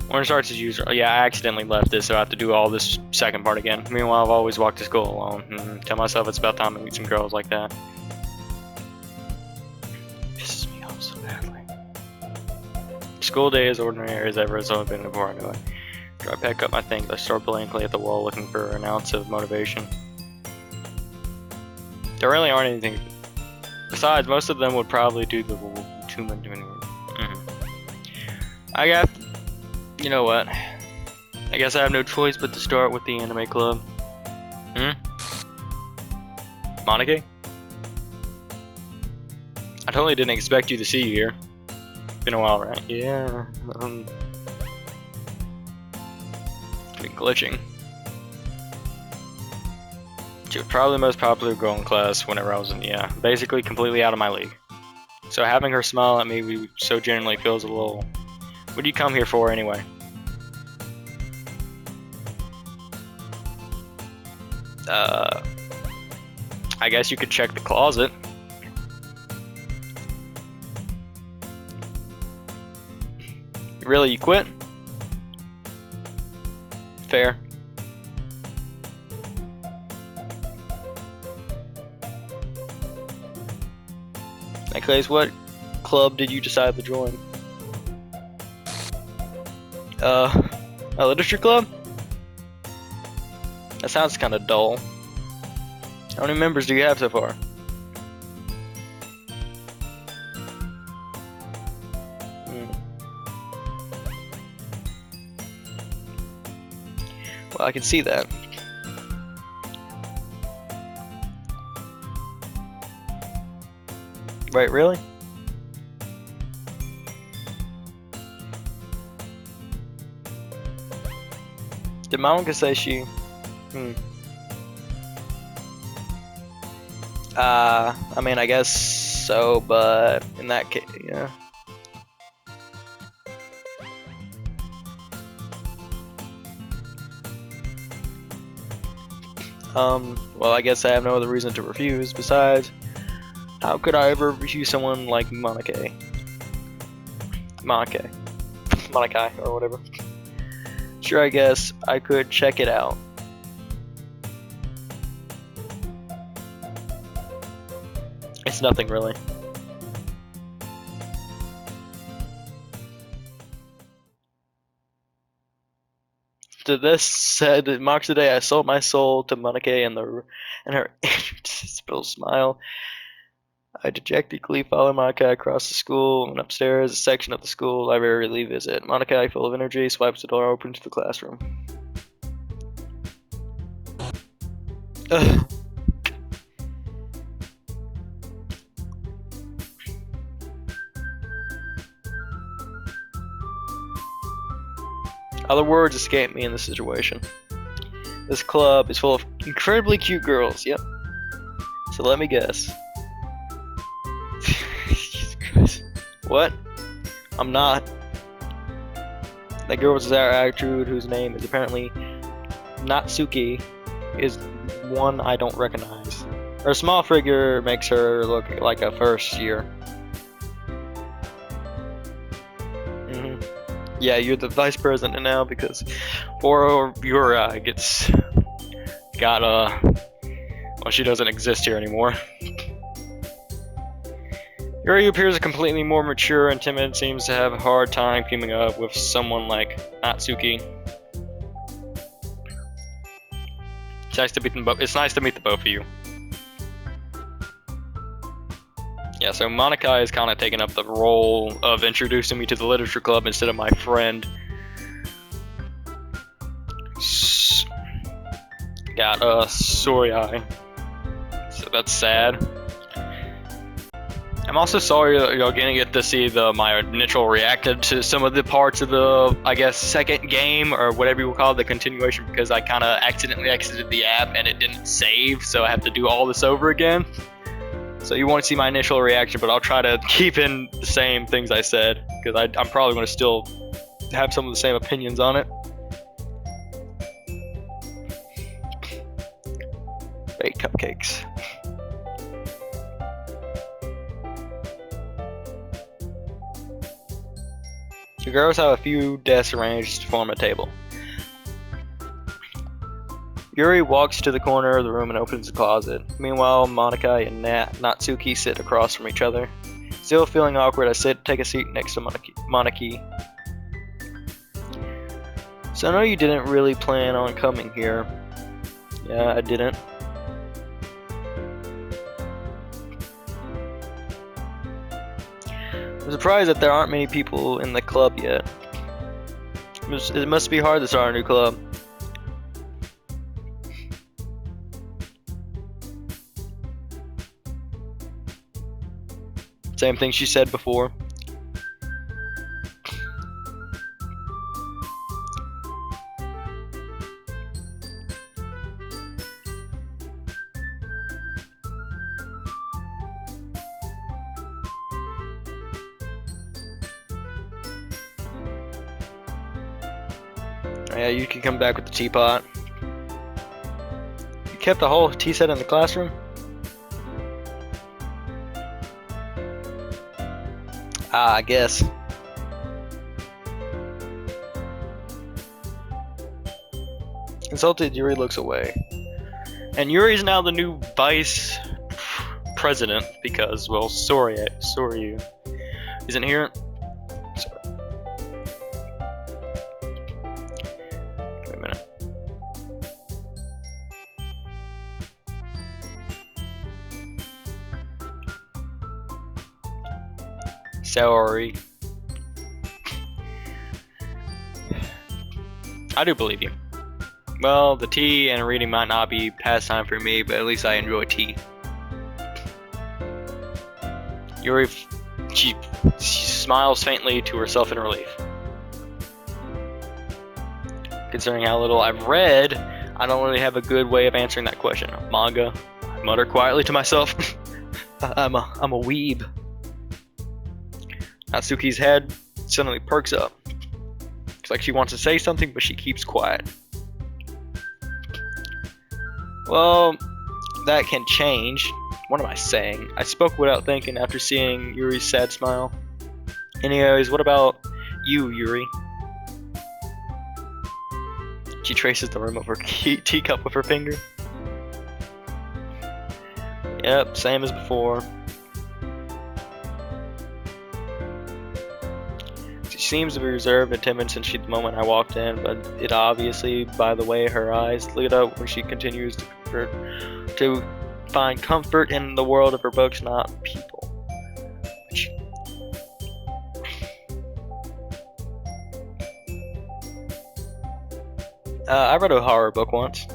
When it starts as usual, yeah, I accidentally left this, so I have to do all this second part again. Meanwhile, I've always walked to school alone. Tell myself it's about time to meet some girls like that. Pisses me off so badly. School day is ordinary as ever. It's only been before I know it. I pack up my things. I stare blankly at the wall, looking for an ounce of motivation. There really aren't anything. Besides, most of them would probably do the 2 minute. I got. You know what? I guess I have no choice but to start with the anime club. Monica? I totally didn't expect you to see you here. Been a while, right? Yeah. Been glitching. She was probably the most popular girl in class whenever I was in, basically completely out of my league. So having her smile at me so genuinely feels a little... What do you come here for anyway? I guess you could check the closet. Really, you quit? Fair. Anyways, what club did you decide to join? A literature club? That sounds kind of dull. How many members do you have so far? Well, I can see that. Right, really? Did Monica say she... I mean, I guess so, but in that case, yeah. Well, I guess I have no other reason to refuse. Besides, how could I ever refuse someone like Monica, or whatever? Sure, I guess I could check it out. It's nothing really. To this said, it marks the day I sold my soul to Monica and her irresistible smile. I dejectedly follow Monica across the school and upstairs, a section of the school I rarely visit. Monica, full of energy, swipes the door open to the classroom. Ugh. Other words escape me in this situation. This club is full of incredibly cute girls, yep. So let me guess. Jesus Christ. What? I'm not. That girl with our attitude, whose name is apparently Natsuki, is one I don't recognize. Her small figure makes her look like a first year. Yeah, you're the vice president now because Boro Yura well, she doesn't exist here anymore. Yuri appears completely more mature and timid, seems to have a hard time keeping up with someone like Natsuki. It's nice to meet them both. It's nice to meet the both of you. Yeah, so Monica is kind of taking up the role of introducing me to the literature club instead of my friend. Got sorry eye. So that's sad. I'm also sorry you're gonna get to see my initial reaction to some of the parts of the, I guess, second game or whatever you will call it, the continuation, because I kind of accidentally exited the app and it didn't save, so I have to do all this over again. So you won't see my initial reaction, but I'll try to keep in the same things I said, because I'm probably going to still have some of the same opinions on it. Baked cupcakes. The girls have a few desks arranged to form a table. Yuri walks to the corner of the room and opens the closet. Meanwhile, Monica and Natsuki sit across from each other. Still feeling awkward, I take a seat next to Moniki. So I know you didn't really plan on coming here. Yeah, I didn't. I'm surprised that there aren't many people in the club yet. It must be hard to start a new club. Same thing she said before. Yeah, you can come back with the teapot. You kept the whole tea set in the classroom? I guess. Consulted, Yuri looks away. And Yuri's now the new vice president because, well, Soryu isn't here. Wait a minute. Sorry. I do believe you. Well, the tea and reading might not be pastime for me, but at least I enjoy tea. Yuri, she smiles faintly to herself in relief. Considering how little I've read, I don't really have a good way of answering that question. Manga, I mutter quietly to myself. I'm a weeb. Natsuki's head suddenly perks up. It's like she wants to say something, but she keeps quiet. Well, that can change. What am I saying? I spoke without thinking after seeing Yuri's sad smile. Anyways, what about you, Yuri? She traces the rim of her teacup with her finger. Yep, same as before. She seems to be reserved and timid since the moment I walked in, but it obviously, by the way her eyes lit up when she continues to find comfort in the world of her books, not people. I read a horror book once.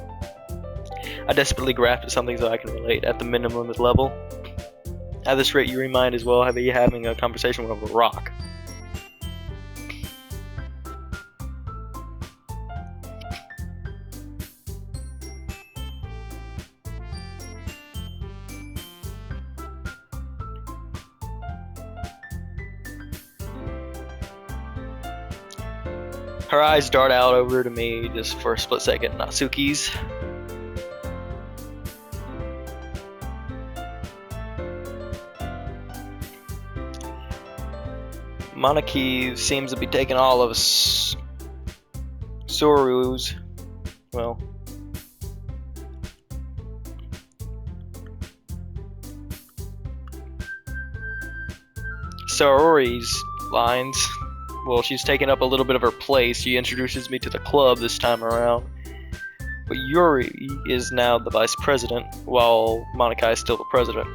I desperately grasped at something so I can relate at the minimum level. At this rate, Yuri might as well be having a conversation with a rock. Her eyes dart out over to me just for a split second. Natsuki's. Moniki seems to be taking all of Soru's, well, Sorori's lines. Well, she's taken up a little bit of her place. She introduces me to the club this time around. But Yuri is now the vice president, while Monica is still the president.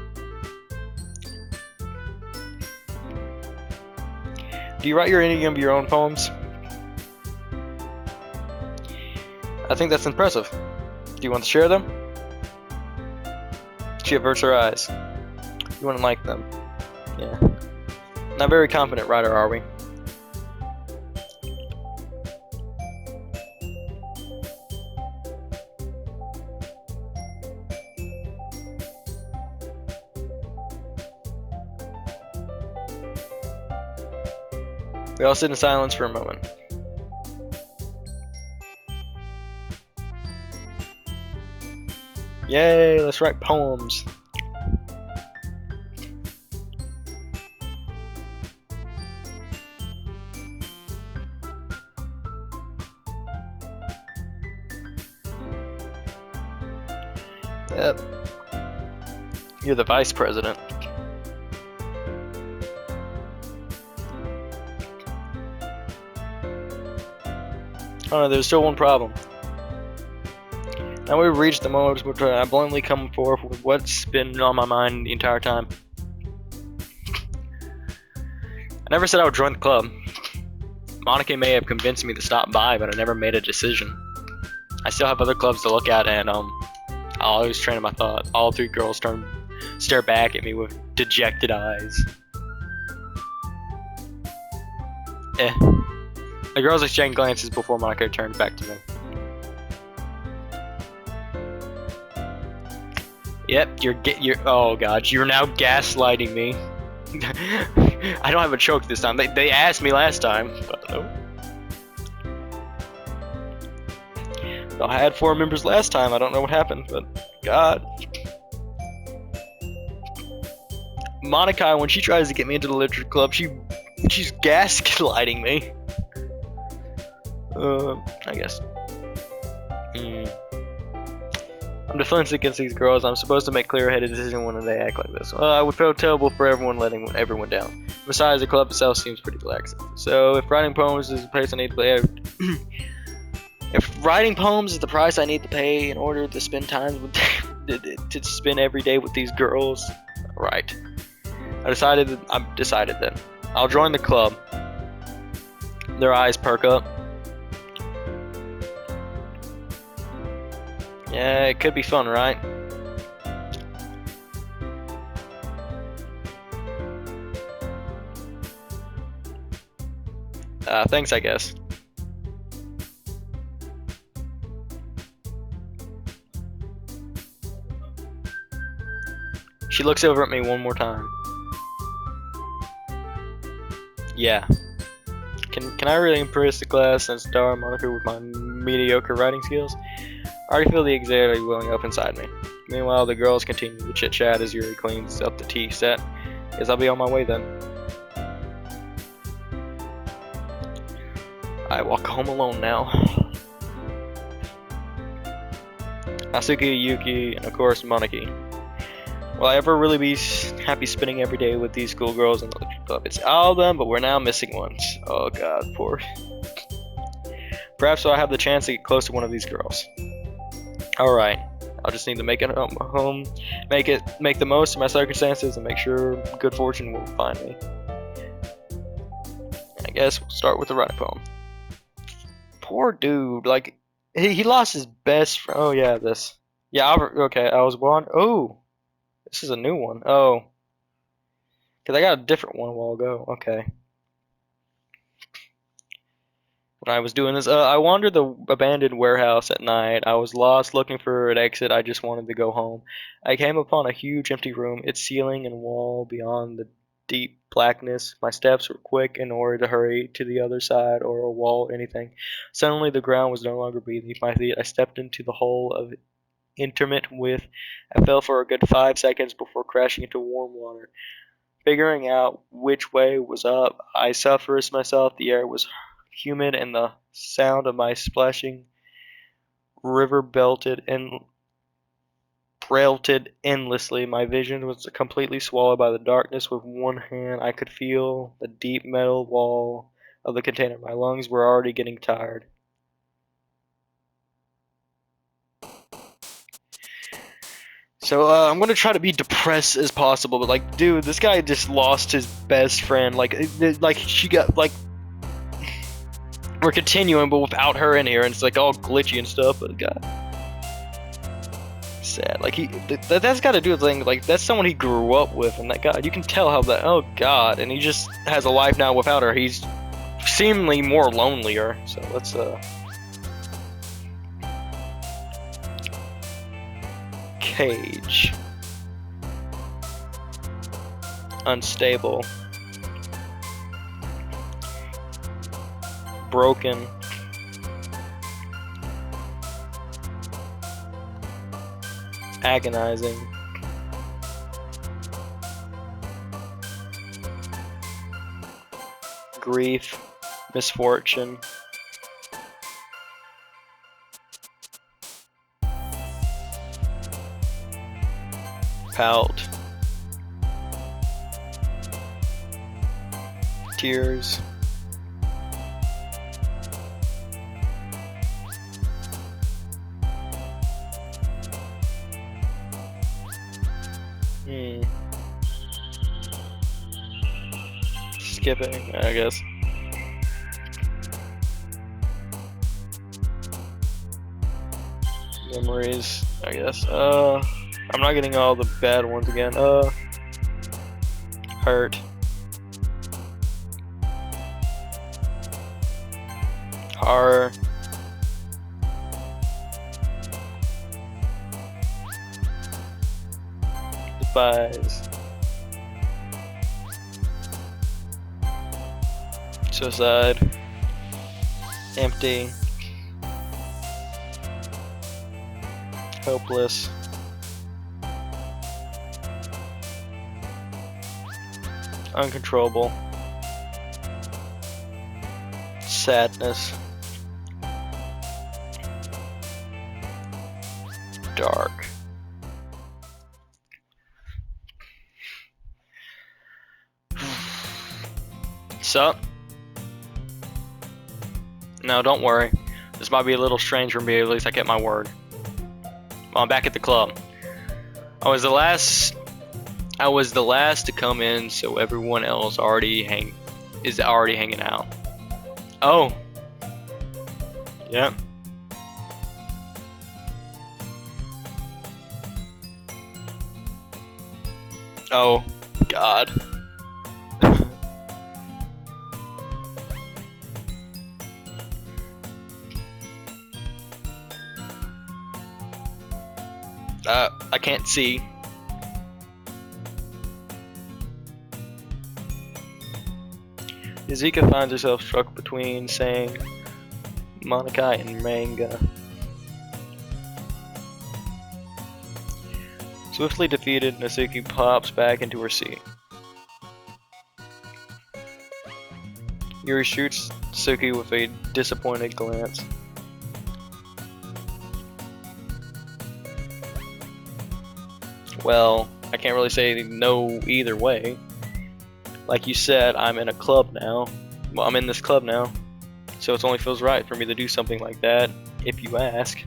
Do you write any of your own poems? I think that's impressive. Do you want to share them? She averts her eyes. You wouldn't like them. Yeah. Not very confident writer, are we? We all sit in silence for a moment. Yay, let's write poems. Yep. You're the vice president. Oh no, there's still one problem. Now we've reached the moment where I bluntly come forth with what's been on my mind the entire time. I never said I would join the club. Monica may have convinced me to stop by, but I never made a decision. I still have other clubs to look at, and I'll always train my thought. All three girls stare back at me with dejected eyes. The girls exchange glances before Monica turns back to me. Yep, you're oh god, you're now gaslighting me. I don't have a choke this time. They asked me last time, but no. I had 4 members last time. I don't know what happened, but god. Monica, when she tries to get me into the literature club, she's gaslighting me. I guess. I'm defensive against these girls. I'm supposed to make clear-headed decisions when they act like this. I would feel terrible for everyone letting everyone down. Besides, the club itself seems pretty relaxing. So, if writing poems is the price I need to pay, if writing poems is the price I need to pay in order to spend time with, to spend every day with these girls, right? I'm decided then. I'll join the club. Their eyes perk up. Yeah, it could be fun, right? Thanks, I guess. She looks over at me one more time. Yeah. Can I really impress the class and star Monica with my mediocre writing skills? I already feel the anxiety welling up inside me. Meanwhile, the girls continue to chit-chat as Yuri cleans up the tea set. Guess I'll be on my way then. I walk home alone now. Asuki, Yuki, and of course Moniki. Will I ever really be happy spending every day with these schoolgirls in the literature club? It's all of them, but we're now missing ones. Oh god, poor. Perhaps I'll have the chance to get close to one of these girls. Alright, I'll just need to make it home, make the most of my circumstances, and make sure good fortune will find me. I guess we'll start with the writing poem. Poor dude, like, he lost his best friend. Oh yeah, this. Yeah, okay, I was born. Oh, this is a new one. Oh, because I got a different one a while ago. Okay. When I was doing this, I wandered the abandoned warehouse at night. I was lost looking for an exit. I just wanted to go home. I came upon a huge empty room, its ceiling and wall beyond the deep blackness. My steps were quick in order to hurry to the other side or a wall, anything. Suddenly the ground was no longer beneath my feet. I stepped into the hole of intermittent width. I fell for a good 5 seconds before crashing into warm water. Figuring out which way was up, I suffered myself. The air was humid, and the sound of my splashing river belted endlessly. My vision was completely swallowed by the darkness. With one hand, I could feel the deep metal wall of the container. My lungs were already getting tired. So I'm gonna try to be depressed as possible, but like, dude, this guy just lost his best friend. Like she got like. We're continuing, but without her in here, and it's like all glitchy and stuff. But God, sad. Like that's got to do with thing. Like that's someone he grew up with, and that God, you can tell how that. Oh God, and he just has a life now without her. He's seemingly more lonelier. So let's cage, unstable. Broken, agonizing, grief, misfortune, Pout. Tears. Skipping, I guess. Memories, I guess. I'm not getting all the bad ones again. Hurt. Horror. Despise. Suicide. Empty. Hopeless. Uncontrollable. Sadness. Dark. Sup? No, don't worry. This might be a little strange for me, at least I kept my word. Well, I'm back at the club. I was the last to come in, so everyone else is already hanging out. Oh. Yep. Oh, God. I can't see. Izuka finds herself struck between saying Monokai and manga. Swiftly defeated, Natsuki pops back into her seat. Yuri shoots Natsuki with a disappointed glance. Well, I can't really say no either way. Like you said, I'm in a club now. Well, I'm in this club now. So it only feels right for me to do something like that, if you ask.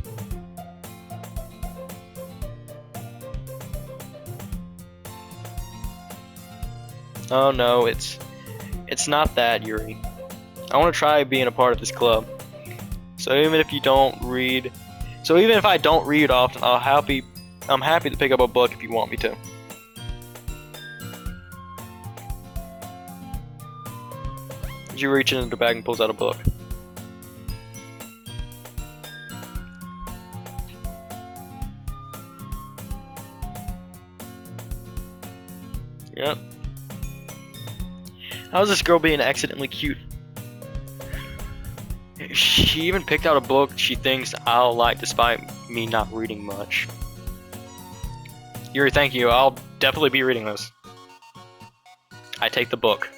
Oh no, it's not that, Yuri. I want to try being a part of this club. So even if I don't read often, I'm happy to pick up a book if you want me to. You reach into the bag and pulls out a book. Yep. How's this girl being accidentally cute? She even picked out a book she thinks I'll like despite me not reading much. Yuri, thank you. I'll definitely be reading this. I take the book.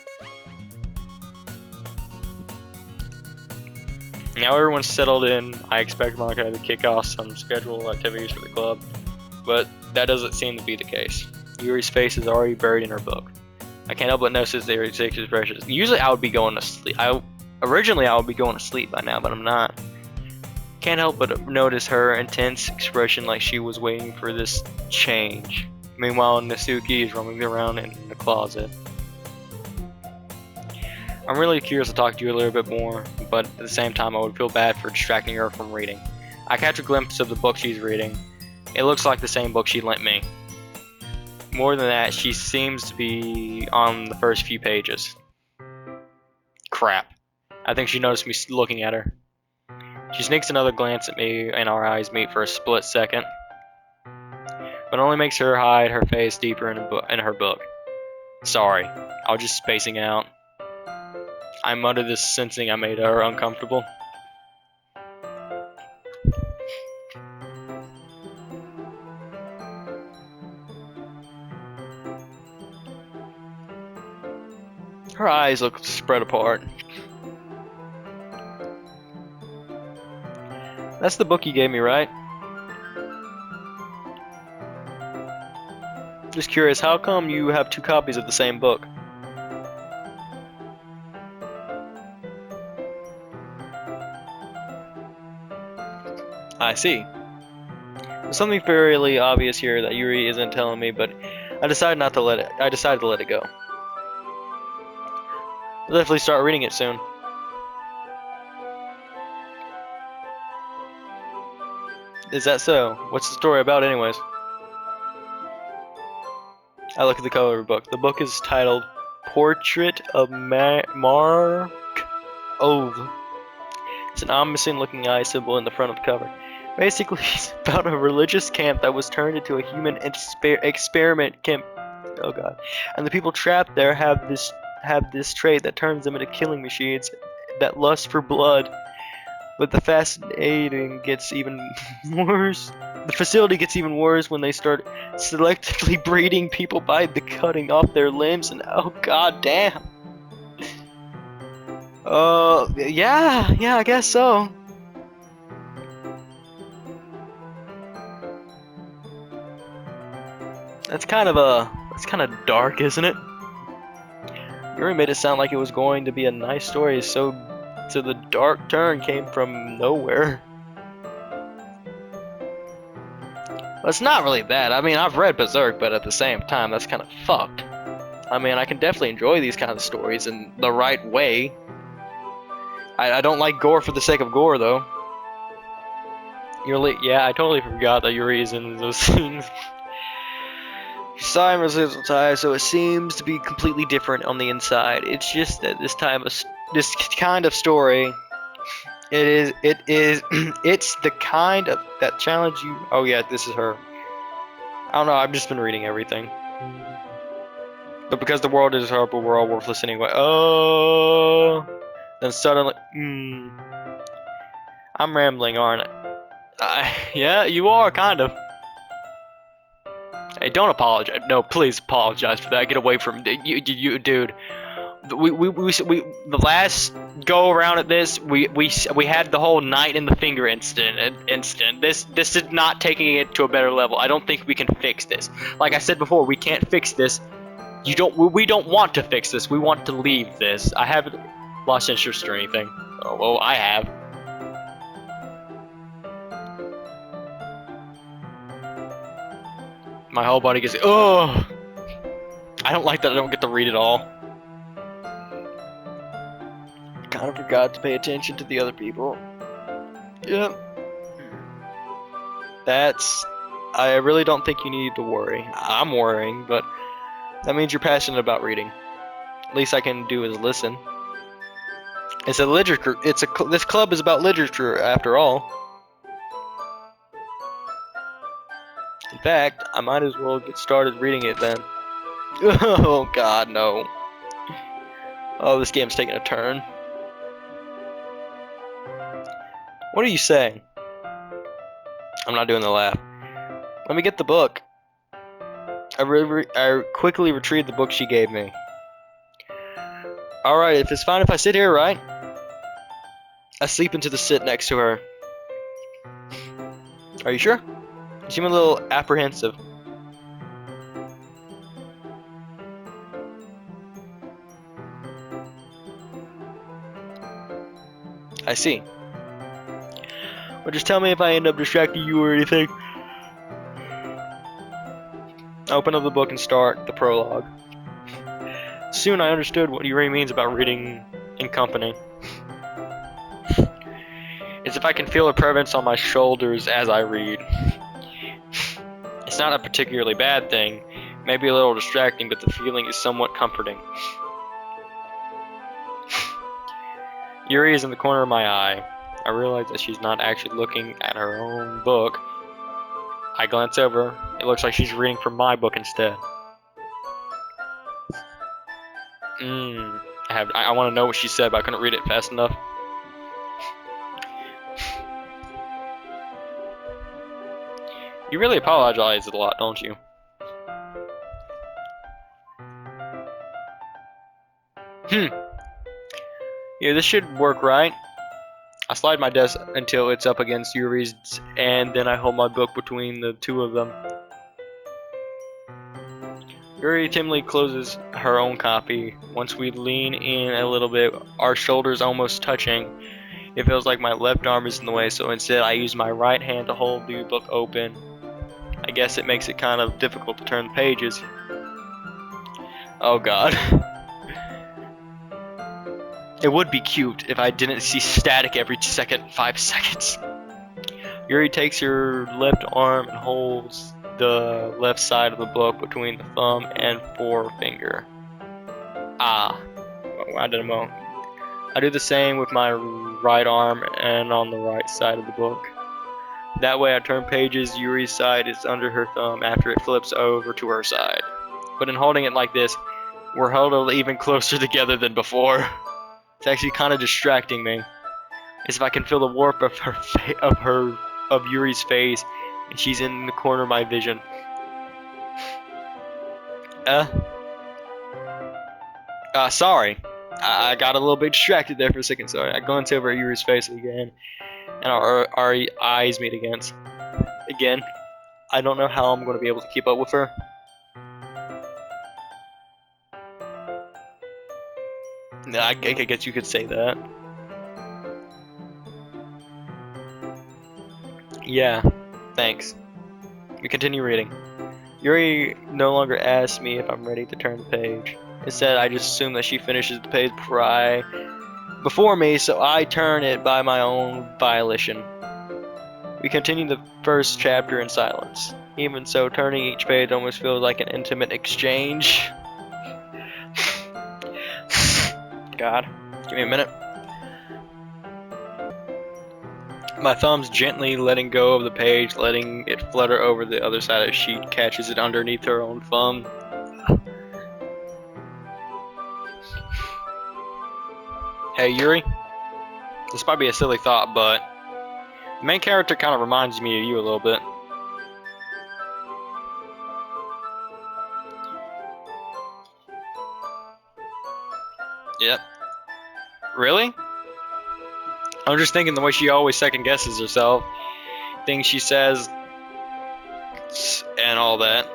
Now everyone's settled in. I expect Monica to kick off some scheduled activities for the club, but that doesn't seem to be the case. Yuri's face is already buried in her book. I can't help but notice their expressions. Usually I would be going to sleep. Originally I would be going to sleep by now, but I'm not. Can't help but notice her intense expression like she was waiting for this change. Meanwhile, Natsuki is roaming around in the closet. I'm really curious to talk to you a little bit more, but at the same time I would feel bad for distracting her from reading. I catch a glimpse of the book she's reading. It looks like the same book she lent me. More than that, she seems to be on the first few pages. Crap. I think she noticed me looking at her. She sneaks another glance at me and our eyes meet for a split second, but only makes her hide her face deeper in her book. Sorry, I was just spacing out. I muttered this, sensing I made her uncomfortable. Her eyes look spread apart. That's the book you gave me, right? Just curious, how come you have 2 copies of the same book? I see. There's something fairly obvious here that Yuri isn't telling me, but I decided to let it go. I'll definitely start reading it soon. Is that so? What's the story about anyways? I look at the cover of the book. The book is titled Portrait of Mark Ove. It's an ominous looking eye symbol in the front of the cover. Basically, it's about a religious camp that was turned into a human experiment camp. Oh god. And the people trapped there have this trait that turns them into killing machines that lust for blood. But the fascinating gets even worse. The facility gets even worse when they start selectively breeding people by the cutting off their limbs and oh god damn. Yeah, I guess so. That's kind of dark, isn't it? Yuri made it sound like it was going to be a nice story, so the dark turn came from nowhere. Well, it's not really bad. I mean, I've read Berserk, but at the same time, that's kind of fucked. I mean, I can definitely enjoy these kind of stories in the right way. I don't like gore for the sake of gore, though. Yeah, I totally forgot that Yuri is in those scenes. Sign residual tie, so it seems to be completely different on the inside. It's just that this kind of story, it's the kind of that challenge you. Oh yeah, this is her. I don't know. I've just been reading everything, but because the world is horrible, we're all worthless anyway. Oh, then suddenly, I'm rambling, aren't I? Yeah, you are kind of. Hey, don't apologize. No, please apologize for that. Get away from you, dude. We the last go around at this, we had the whole knight in the finger incident. This is not taking it to a better level. I don't think we can fix this. Like I said before, we can't fix this. We don't want to fix this. We want to leave this. I haven't lost interest or anything. Oh, well, I have. My whole body gets. Oh, I don't like that I don't get to read it all. Kind of forgot to pay attention to the other people. Yep. I really don't think you need to worry. I'm worrying, but that means you're passionate about reading. Least I can do is listen. It's a literature. This club is about literature after all. In fact, I might as well get started reading it then. Oh god, no. Oh, this game's taking a turn. What are you saying? I'm not doing the laugh. Let me get the book. I quickly retrieved the book she gave me. Alright, if it's fine if I sit here, right? I sleep into the sit next to her. Are you sure? You seem a little apprehensive. I see. Well, just tell me if I end up distracting you or anything. I open up the book and start the prologue. Soon I understood what Yuri means about reading in company. It's if I can feel a presence on my shoulders as I read. It's not a particularly bad thing, maybe a little distracting, but the feeling is somewhat comforting. Yuri is in the corner of my eye. I realize that she's not actually looking at her own book. I glance over. It looks like she's reading from my book instead. I want to know what she said, but I couldn't read it fast enough. You really apologize a lot, don't you? Yeah, this should work, right? I slide my desk until it's up against Yuri's, and then I hold my book between the two of them. Yuri timidly closes her own copy. Once we lean in a little bit, our shoulders almost touching. It feels like my left arm is in the way, so instead I use my right hand to hold the book open. I guess it makes it kind of difficult to turn the pages. Oh god. It would be cute if I didn't see static every 5 seconds. Yuri takes her left arm and holds the left side of the book between the thumb and forefinger. Ah, I did a moment. I do the same with my right arm and on the right side of the book. That way I turn pages, Yuri's side is under her thumb after it flips over to her side. But in holding it like this, we're held even closer together than before. It's actually kind of distracting me. As if I can feel the warmth of Yuri's face, and she's in the corner of my vision. Sorry. I got a little bit distracted there for a second, sorry. I glance over at Yuri's face again, and our eyes meet again. I don't know how I'm going to be able to keep up with her. I guess you could say that. Yeah, thanks. We continue reading. Yuri no longer asks me if I'm ready to turn the page. Instead, I just assume that she finishes the page before me, so I turn it by my own volition. We continue the first chapter in silence. Even so, turning each page almost feels like an intimate exchange. God, give me a minute. My thumb's gently letting go of the page, letting it flutter over the other side of the sheet, catches it underneath her own thumb. Hey Yuri, this might be a silly thought, but the main character kind of reminds me of you a little bit. Yep. Really? I'm just thinking the way she always second guesses herself, things she says, and all that.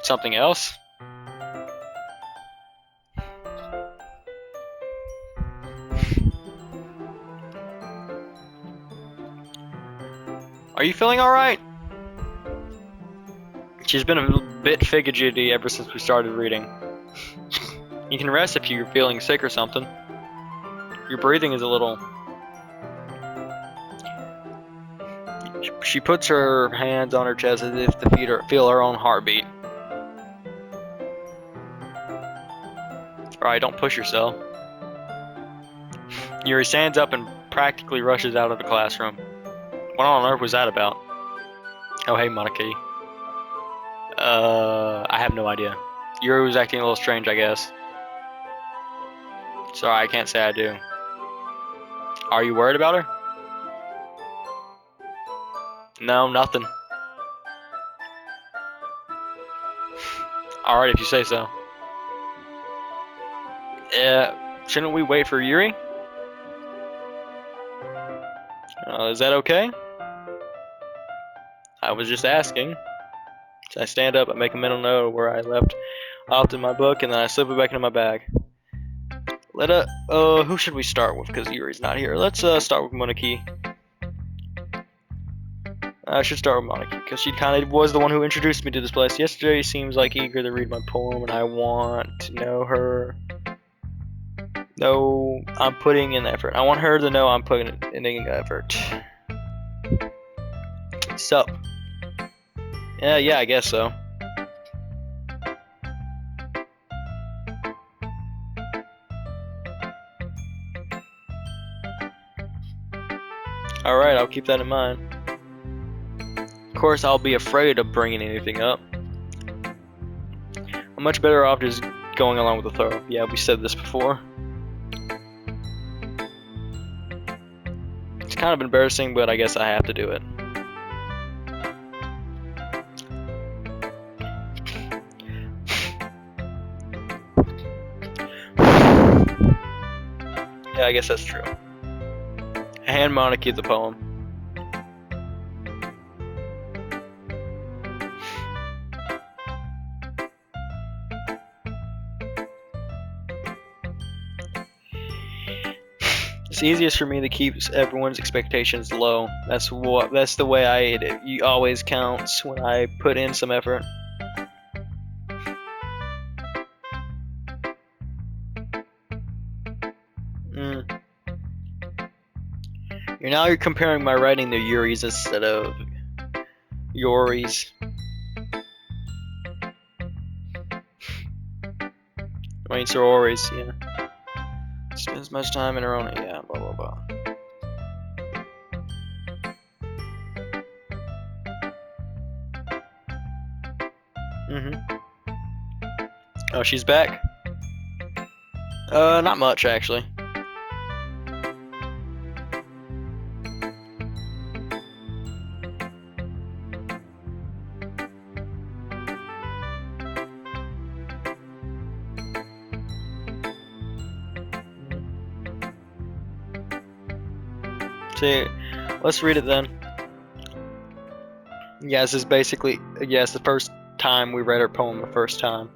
Something else? Are you feeling alright? She's been a bit fidgety ever since we started reading. You can rest if you're feeling sick or something. Your breathing is a little... She puts her hands on her chest as if to feel her own heartbeat. Alright, don't push yourself. Yuri stands up and practically rushes out of the classroom. What on earth was that about? Oh, hey, Monarchy. I have no idea. Yuri was acting a little strange, I guess. Sorry, I can't say I do. Are you worried about her? No, nothing. Alright, if you say so. Shouldn't we wait for Yuri? Is that okay? I was just asking. So I stand up, I make a mental note of where I left off in my book, and then I slip it back into my bag. Who should we start with? Because Yuri's not here. Let's start with Monarchy. I should start with Monarchy, because she kind of was the one who introduced me to this place. Yesterday seems like eager to read my poem, and I want to know her. No, I'm putting in effort. I want her to know I'm putting in effort. So, yeah, I guess so. Alright, I'll keep that in mind. Of course, I'll be afraid of bringing anything up. I'm much better off just going along with the flow. Yeah, we said this before. It's kind of embarrassing, but I guess I have to do it. Yeah, I guess that's true. Hand monarchy the poem. It's easiest for me to keep everyone's expectations low. That's the way it always counts when I put in some effort. You're comparing my writing to Yuri's instead of Yori's. I mean, Sorori's, yeah. Spends much time in her own, yeah, blah blah blah. Oh, she's back? Not much actually. See, let's read it then. Yeah, this is basically, it's the first time we read her poem the first time.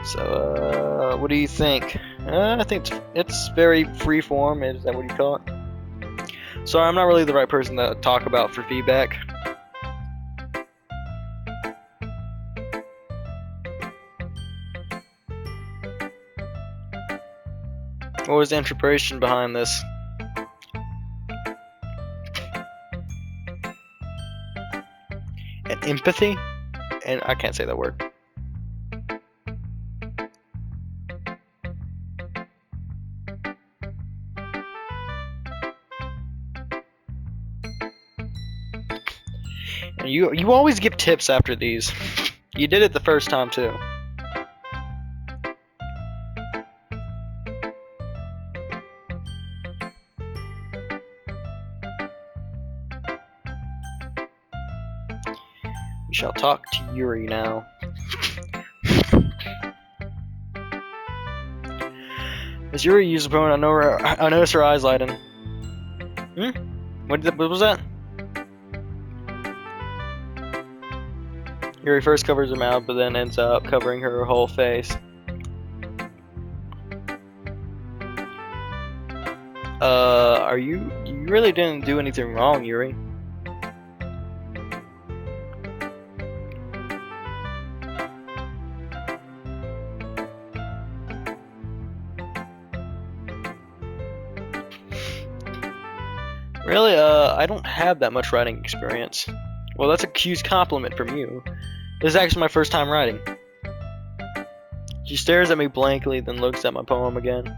So, what do you think? I think it's very free form. Is that what you call it? Sorry, I'm not really the right person to talk about for feedback. What was the inspiration behind this? And empathy? And I can't say that word. And you always give tips after these. You did it the first time too. We shall talk to Yuri now. As Yuri uses the phone, I notice her eyes lighten. What was that? Yuri first covers her mouth, but then ends up covering her whole face. You really didn't do anything wrong, Yuri. Really, I don't have that much writing experience. Well, that's a huge compliment from you. This is actually my first time writing. She stares at me blankly, then looks at my poem again.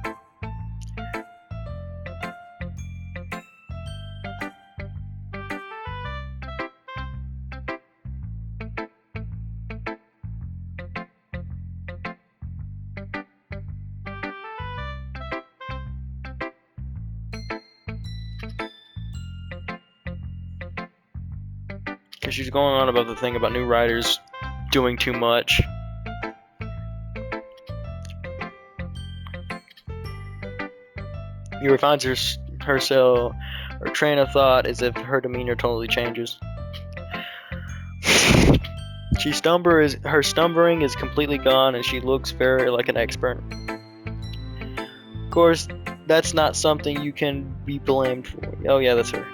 Because she's going on about the thing about new writers doing too much. Yuri finds herself, her train of thought as if her demeanor totally changes. Her stumbling is completely gone, and she looks very like an expert. Of course, that's not something you can be blamed for. Oh yeah, that's her.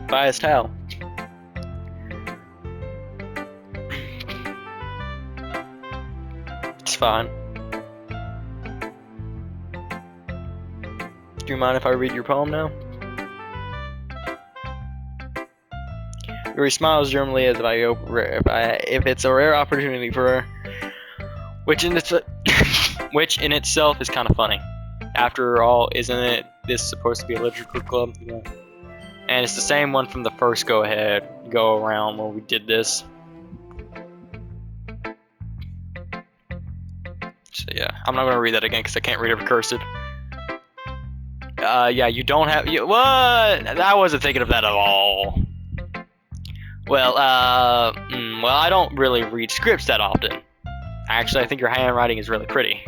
Biased how? It's fine. Do you mind if I read your poem now? Yuri smiles gently as if it's a rare opportunity for her, which in itself is kind of funny. After all, isn't this supposed to be a literature club? Yeah. And it's the same one from the first go around when we did this. So yeah, I'm not gonna read that again because I can't read it cursive. Yeah, you don't have. What? I wasn't thinking of that at all. Well, well, I don't really read scripts that often. Actually, I think your handwriting is really pretty.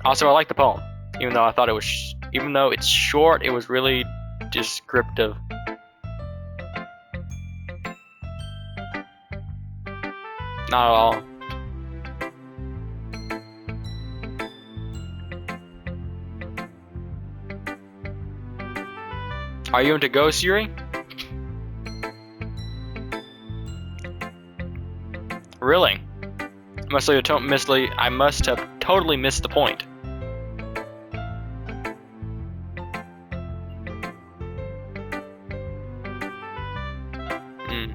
Also, I like the poem, even though I thought it was, even though it's short, it was really descriptive. Not at all. Are you into ghosts, Yuri? Really? I must have totally missed the point. Hmm.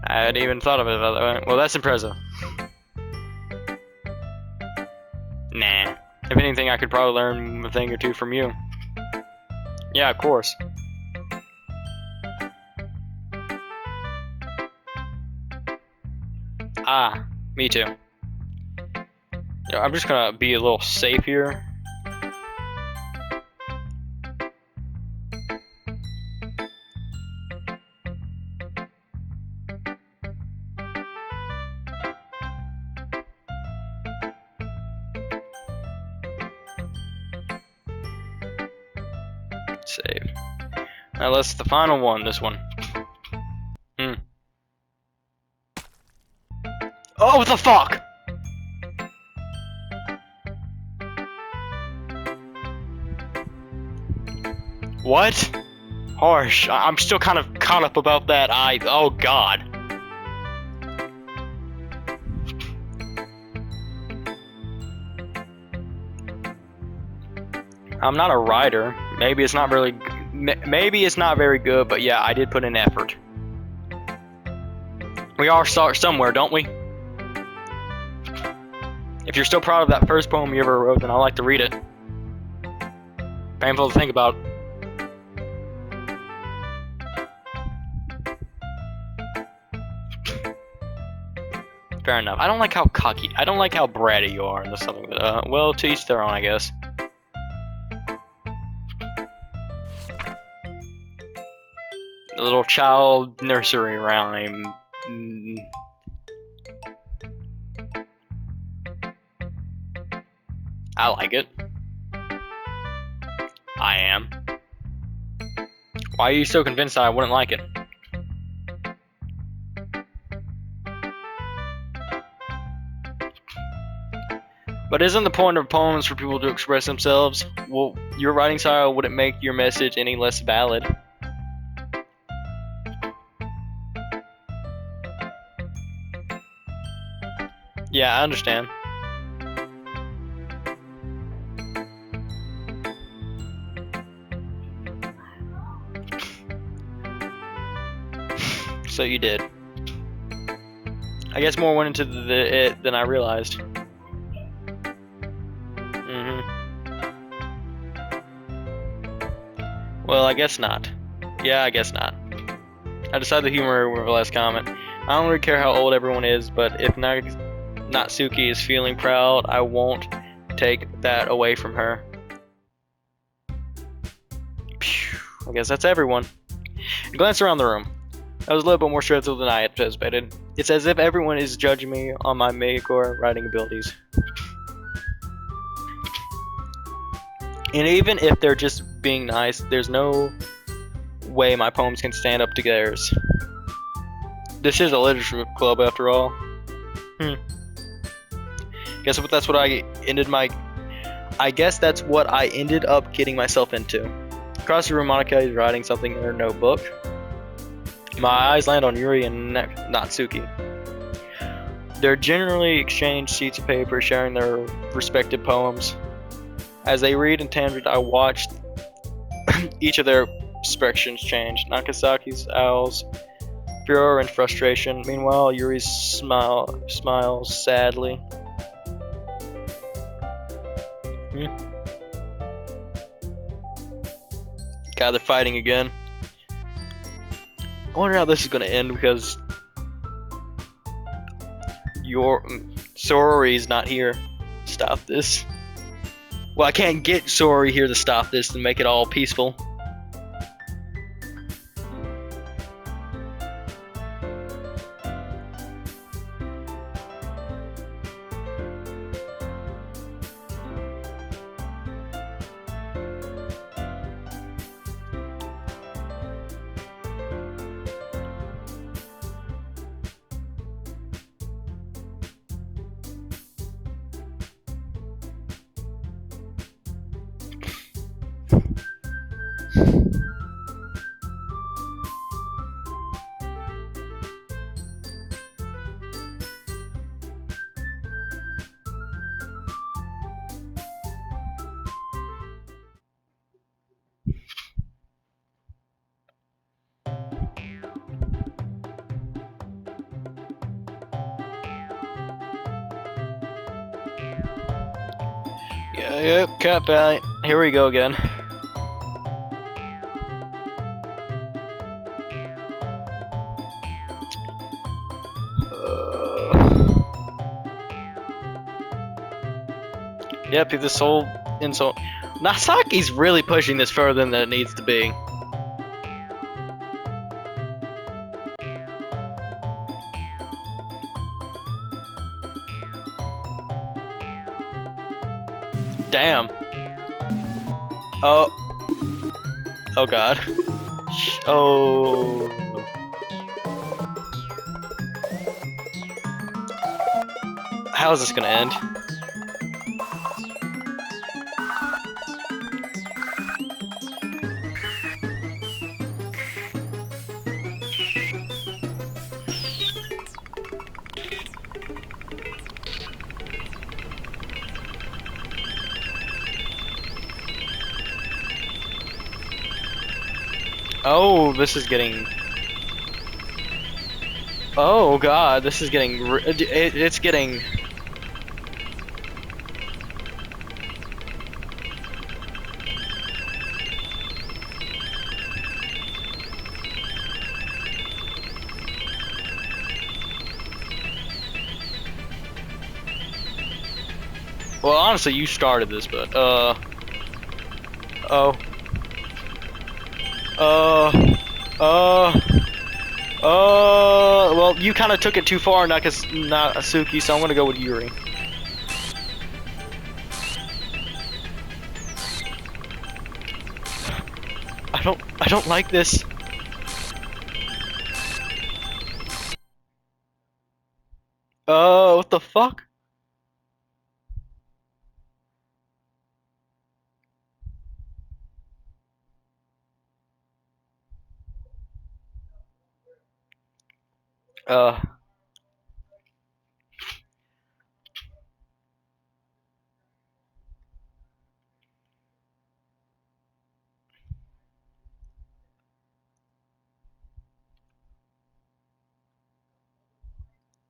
I hadn't even thought of it that way. Well, that's impressive. Nah. If anything, I could probably learn a thing or two from you. Yeah, of course. Ah, me too. Yeah, I'm just gonna be a little safe here. Save. Now that's the final one, this one. Oh, what the fuck? What? Harsh. I'm still kind of caught up about that. Oh god. I'm not a writer. Maybe it's not really. Maybe it's not very good, but yeah, I did put in effort. We all start somewhere, don't we? If you're still proud of that first poem you ever wrote, then I'd like to read it. Painful to think about. Fair enough. I don't like how cocky. I don't like how bratty you are. And that's something that, well, to each their own, I guess. A little child nursery rhyme. I like it. I am. Why are you so convinced that I wouldn't like it? But isn't the point of poems for people to express themselves? Well, your writing style wouldn't make your message any less valid. Yeah, I understand. So you did. I guess more went into it than I realized. Well, I guess not. Yeah, I guess not. I decided the humor with the last comment. I don't really care how old everyone is, but if Natsuki is feeling proud, I won't take that away from her. Phew, I guess that's everyone. I glanced around the room. I was a little bit more stressful than I had anticipated. It's as if everyone is judging me on my Megakore writing abilities. And even if they're just being nice, there's no way my poems can stand up to theirs. This is a literature club after all. Guess that's what I guess that's what I ended up getting myself into. Across the room, Monica is writing something in her notebook. My eyes land on Yuri and Natsuki. They're generally exchanged sheets of paper, sharing their respective poems. As they read in tangent, I watched each of their expressions change. Nakasaki's owls, furor and frustration. Meanwhile, Yuri's smiles sadly. God, they're fighting again. wonder how this is gonna end because your Sorori's not here to stop this. Well, I can't get Sorori here to stop this and make it all peaceful. Yep, cat bite. Here we go again. Yep, this whole insult. Nasaki's really pushing this further than it needs to be. Damn. Oh. Oh god. Oh. How is this gonna end? Oh, this is getting... Oh god, this is getting... It's getting... Well, honestly, you started this, but, oh. Well, you kind of took it too far, Asuki, so I'm gonna go with Yuri. I don't like this. What the fuck?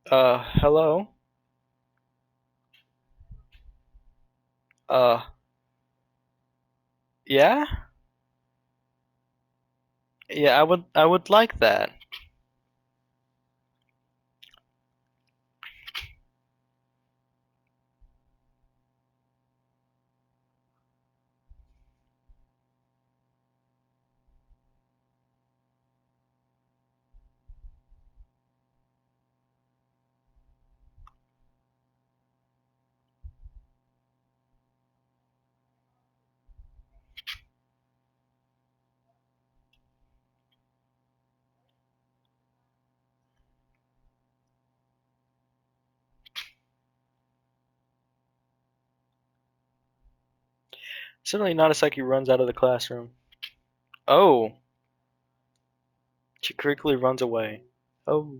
Hello? Yeah? Yeah, I would like that. Suddenly, Nagasaki runs out of the classroom. Oh. She quickly runs away. Oh.